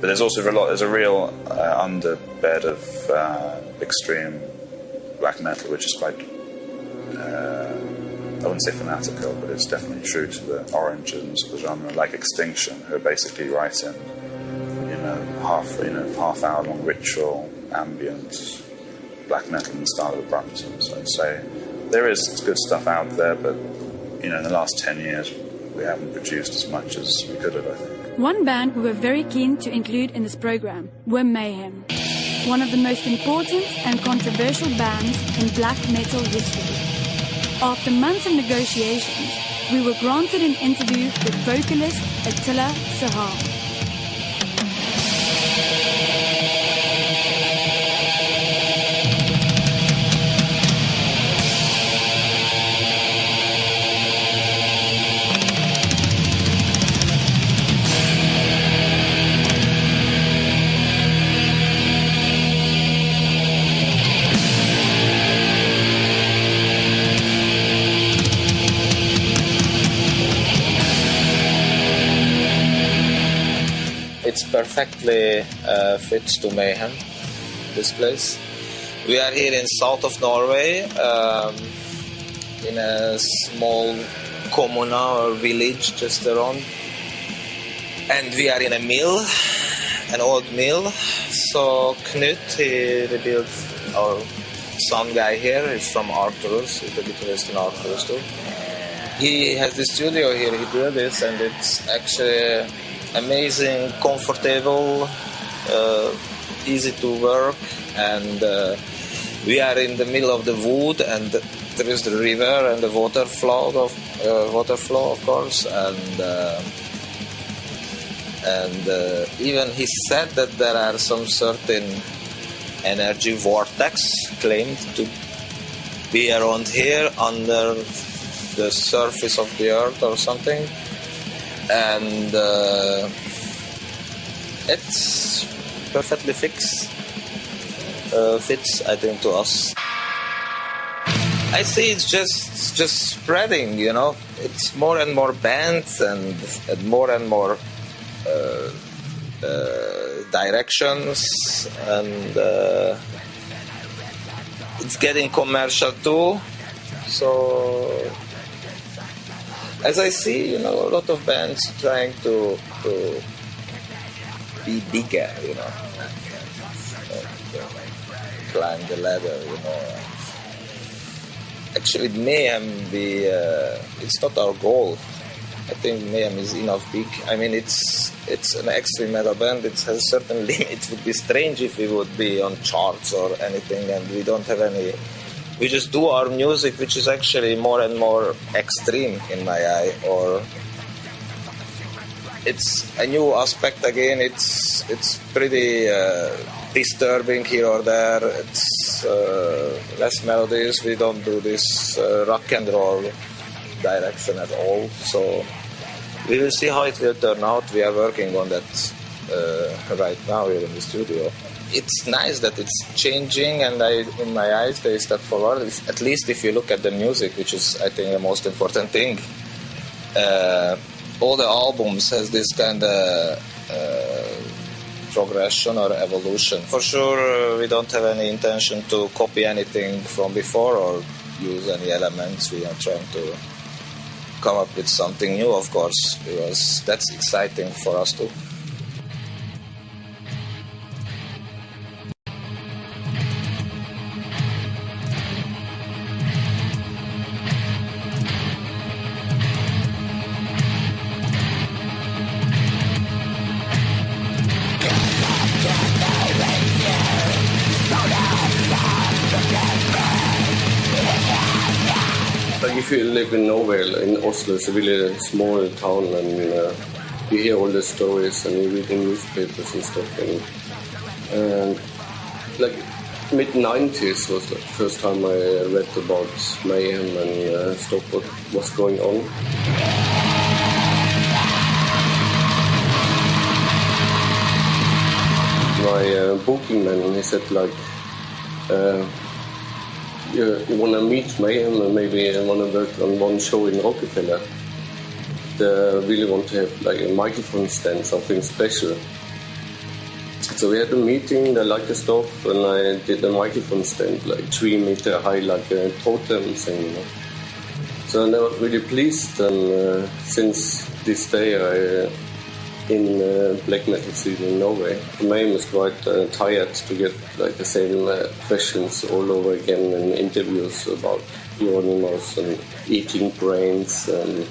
but there's a real underbed of extreme black metal, which is quite. I wouldn't say fanatical, but it's definitely true to the origins of the genre, like Extinction, who are basically writing, half-hour long ritual, ambient, black metal in the style of the Brumton. So I'd say there is good stuff out there, but, in the last 10 years, we haven't produced as much as we could have, I think. One band we were very keen to include in this program were Mayhem, one of the most important and controversial bands in black metal history. After months of negotiations, we were granted an interview with vocalist Attila Sahar. It's perfectly fits to Mayhem, this place. We are here in south of Norway, in a small comuna or village just around. And we are in a mill, an old mill. So Knut, he rebuilt our sound guy here. He's from Arcturus. He's the guitarist in Arcturus too. He has the studio here. He built this, and it's actually amazing, comfortable, easy to work, and we are in the middle of the wood, and there is the river and the water flow, of course, and even he said that there are some certain energy vortex claimed to be around here under the surface of the earth or something, and it's perfectly fits, I think, to us. I see it's just spreading, you know. It's more and more bands and more directions, and it's getting commercial too. So, as I see, you know, a lot of bands trying to be bigger, you know, climb the ladder, you know. Actually, Mayhem, it's not our goal. I think Mayhem is enough big. I mean, it's an extreme metal band. It has a certain limit. It would be strange if we would be on charts or anything, and we don't have any. We just do our music, which is actually more and more extreme in my eye, or it's a new aspect again. It's pretty disturbing here or there. It's less melodies. We don't do this rock and roll direction at all. So we will see how it will turn out. We are working on that right now here in the studio. It's nice that it's changing, and in my eyes, they step forward. At least if you look at the music, which is, I think, the most important thing. All the albums has this kind of progression or evolution. For sure, we don't have any intention to copy anything from before or use any elements. We are trying to come up with something new, of course, because that's exciting for us too. If you live in Norway, in Oslo, it's a really small town, and you hear all the stories and you read the newspapers and stuff. And like mid-90s was the first time I read about Mayhem and stuff what was going on. My booking man, he said like, you want to meet Mayhem and maybe want to work on one show in Rockefeller. They really want to have like a microphone stand, something special. So we had a meeting, they liked the stuff, and I did a microphone stand, like 3 meter high, like a totem thing, you know. So they were really pleased, and since this day in black metal scene in Norway, Mayhem is quite tired to get like the same questions all over again in interviews about Euronymous and eating brains and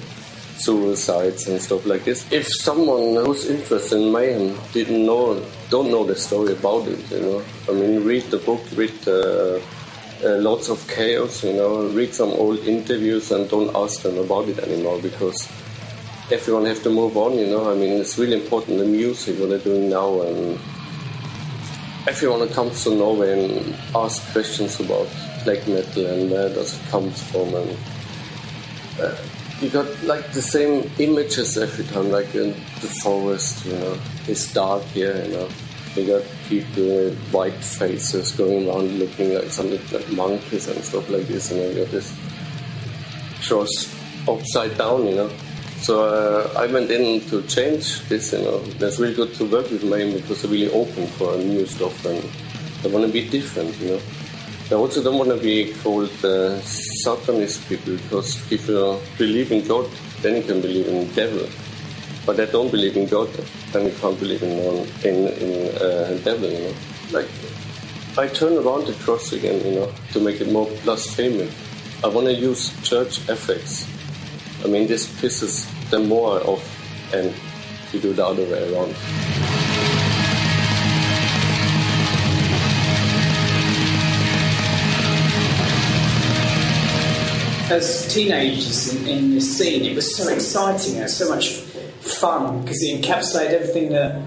suicides and stuff like this. If someone who's interested in Mayhem don't know the story about it, you know, I mean, read the book, read Lots of Chaos, you know, read some old interviews and don't ask them about it anymore, because everyone has to move on, you know. I mean, it's really important, the music, what they're doing now, and everyone that comes to Norway and asks questions about black metal and where does it come from, and you got like the same images every time, like in the forest, you know, it's dark here, you know. You got people with white faces going around looking like something like monkeys and stuff like this, and you got this cross upside down, you know. So I went in to change this, you know. That's really good to work with Mayhem because they're really open for new stuff and they want to be different, you know. I also don't want to be called Satanist people, because if you believe in God, then you can believe in the devil. But I don't believe in God, then you can't believe in devil, you know. Like, I turn around the cross again, you know, to make it more blasphemous. I want to use church ethics. I mean, this pisses them more off, and you do the other way around. As teenagers in this scene, it was so exciting, it was so much fun, because it encapsulated everything that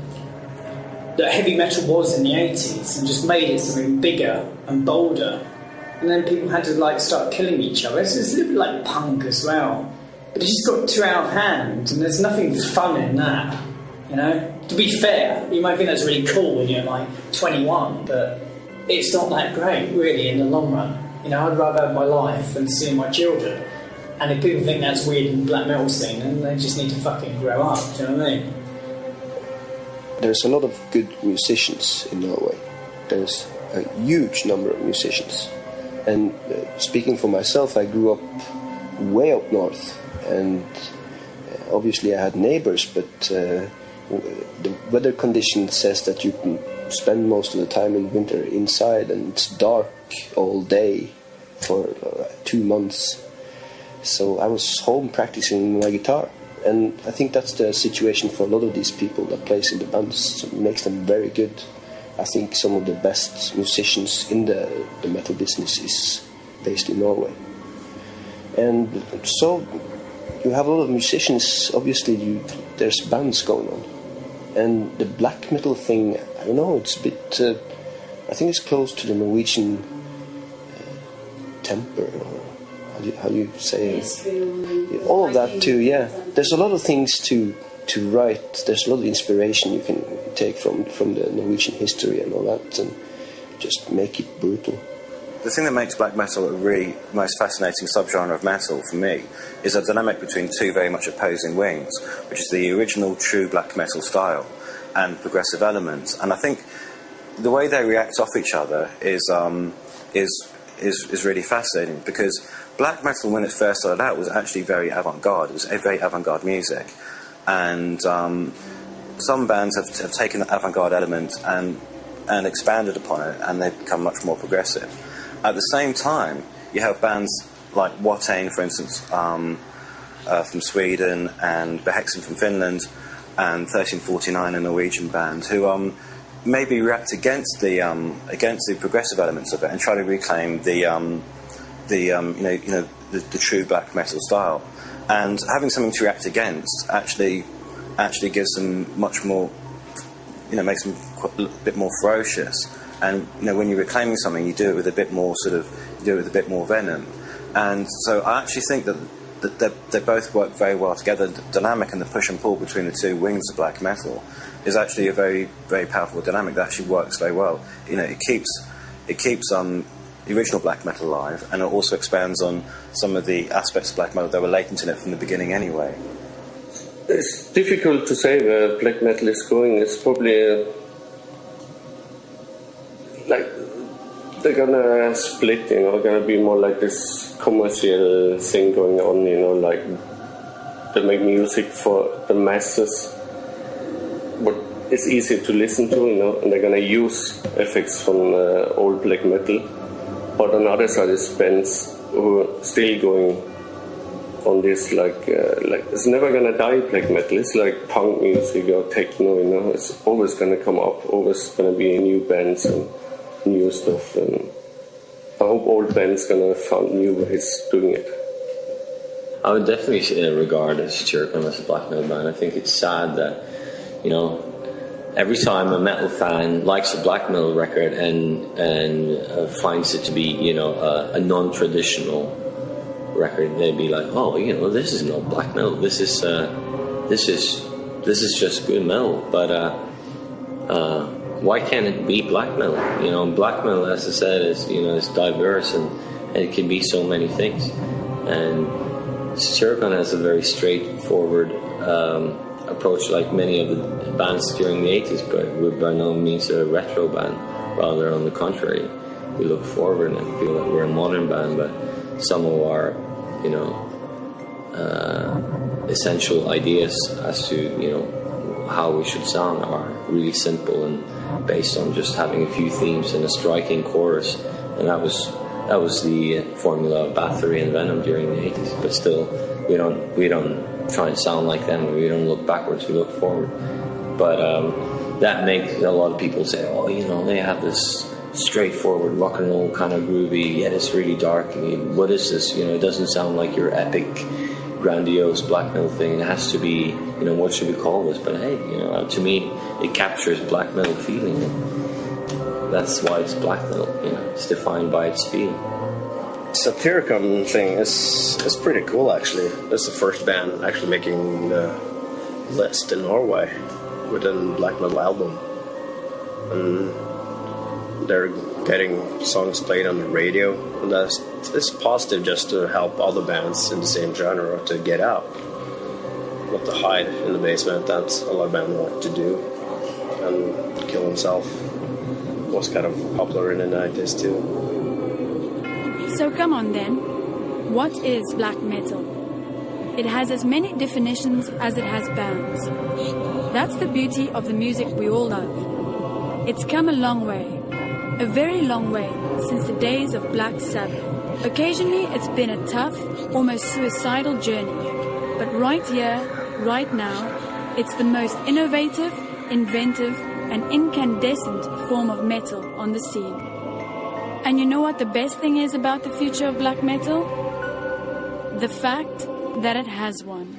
heavy metal was in the 80s, and just made it something bigger and bolder. And then people had to like start killing each other. It's a little bit like punk as well, but it just got too out of hand, and there's nothing fun in that, you know. To be fair, you might think that's really cool when you're like 21, but it's not that great really in the long run. You know, I'd rather have my life than seeing my children. And if people think that's weird in the black metal scene, then they just need to fucking grow up, do you know what I mean? There's a lot of good musicians in Norway. There's a huge number of musicians. And speaking for myself, I grew up way up north. And obviously I had neighbors, but the weather condition says that you can spend most of the time in winter inside, and it's dark all day for 2 months. So I was home practicing my guitar, and I think that's the situation for a lot of these people that plays in the bands. So it makes them very good. I think some of the best musicians in the metal business is based in Norway. And so you have a lot of musicians, obviously there's bands going on. And the black metal thing, I don't know, it's a bit, I think it's close to the Norwegian temper, or how do you say it? All of that too, yeah. There's a lot of things to write. There's a lot of inspiration you can take from the Norwegian history and all that, and just make it brutal. The thing that makes black metal a really most fascinating subgenre of metal for me is a dynamic between two very much opposing wings, which is the original true black metal style and progressive elements. And I think the way they react off each other is really fascinating, because black metal, when it first started out, was actually very avant-garde. It was a very avant-garde music, and some bands have taken the avant-garde element and expanded upon it, and they've become much more progressive. At the same time, you have bands like Watain, for instance, from Sweden, and Behexen from Finland, and 1349, a Norwegian band, who maybe react against the progressive elements of it and try to reclaim the true black metal style. And having something to react against actually gives them much more, makes them a bit more ferocious. And when you're reclaiming something, you do it with a bit more venom. And so I actually think that they both work very well together. The dynamic and the push and pull between the two wings of black metal is actually a very, very powerful dynamic that actually works very well. It keeps the original black metal alive, and it also expands on some of the aspects of black metal that were latent in it from the beginning anyway. It's difficult to say where black metal is going. It's probably they're gonna split, gonna be more like this commercial thing going on, like they make music for the masses, but it's easy to listen to, and they're gonna use effects from old black metal. But on the other side is bands who are still going on this, like it's never gonna die, black metal. It's like punk music or techno, it's always gonna come up, always gonna be new bands and new stuff, and I hope old bands gonna find new ways doing it. I would definitely regard Chiricon as a black metal band. I think it's sad that, every time a metal fan likes a black metal record and finds it to be, a non-traditional record, they'd be like, oh, this is not black metal. This is just good metal. But why can't it be black metal? Black metal, as I said, is diverse and it can be so many things. And Chiricon has a very straightforward approach, like many of the bands during the 80s, but we're by no means a retro band, rather on the contrary. we look forward and feel that we're a modern band, but some of our, you know, essential ideas as to, you know, how we should sound are really simple and based on just having a few themes and a striking chorus. And that was the formula of Bathory and Venom during the 80s. But still, we don't try and sound like them. We don't look backwards, we look forward. But that makes a lot of people say, oh, you know, they have this straightforward rock and roll kind of groovy, yet it's really dark. I mean, what is this? You know, it doesn't sound like your epic, grandiose black metal thing. It has to be, you know, what should we call this? But hey, you know, to me, it captures black metal feeling. That's why it's black metal, you know, it's defined by its feel. Satyricon thing is pretty cool, actually. That's the first band actually making the list in Norway with a black metal album. And they're getting songs played on the radio, and it's positive just to help other bands in the same genre to get out. Not to hide in the basement, that's a lot of bands want to do. And Kill Himself was kind of popular in the 90s too. So come on then, what is black metal? It has as many definitions as it has bands. That's the beauty of the music we all love. It's come a long way, a very long way, since the days of Black Sabbath. Occasionally it's been a tough, almost suicidal journey, but right here, right now, it's the most innovative, inventive, and incandescent form of metal on the scene. And you know what the best thing is about the future of black metal? The fact that it has one.